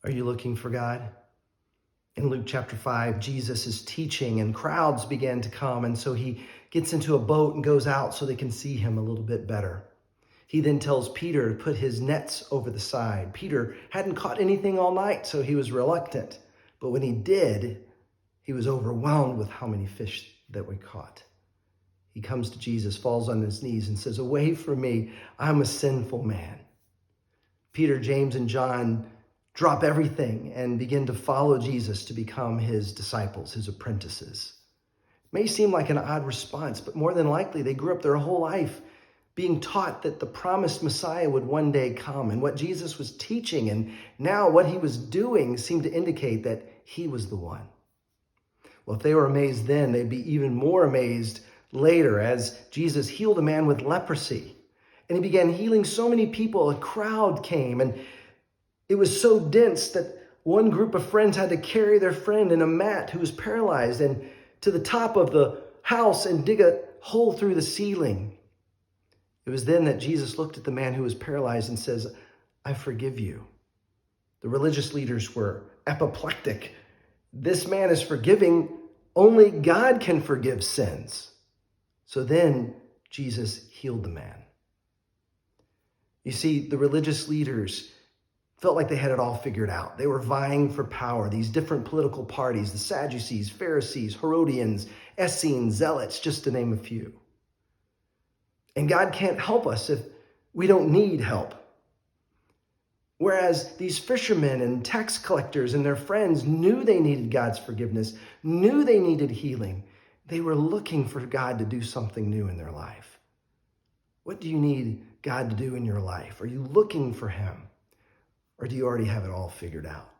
Are you looking for God? In Luke chapter 5, Jesus is teaching and crowds began to come. And so he gets into a boat and goes out so they can see him a little bit better. He then tells Peter to put his nets over the side. Peter hadn't caught anything all night, so he was reluctant. But when he did, he was overwhelmed with how many fish that we caught. He comes to Jesus, falls on his knees and says, "Away from me, I'm a sinful man." Peter, James, and John drop everything and begin to follow Jesus to become his disciples, his apprentices. It may seem like an odd response, but more than likely they grew up their whole life being taught that the promised Messiah would one day come, and what Jesus was teaching and now what he was doing seemed to indicate that he was the one. Well, if they were amazed then, they'd be even more amazed later as Jesus healed a man with leprosy. And he began healing so many people, a crowd came, and it was so dense that one group of friends had to carry their friend in a mat who was paralyzed and to the top of the house and dig a hole through the ceiling. It was then that Jesus looked at the man who was paralyzed and says, "I forgive you." The religious leaders were apoplectic. This man is forgiving. Only God can forgive sins. So then Jesus healed the man. You see, the religious leaders felt like they had it all figured out. They were vying for power. These different political parties, the Sadducees, Pharisees, Herodians, Essenes, Zealots, just to name a few. And God can't help us if we don't need help. Whereas these fishermen and tax collectors and their friends knew they needed God's forgiveness, knew they needed healing. They were looking for God to do something new in their life. What do you need God to do in your life? Are you looking for him? Or do you already have it all figured out?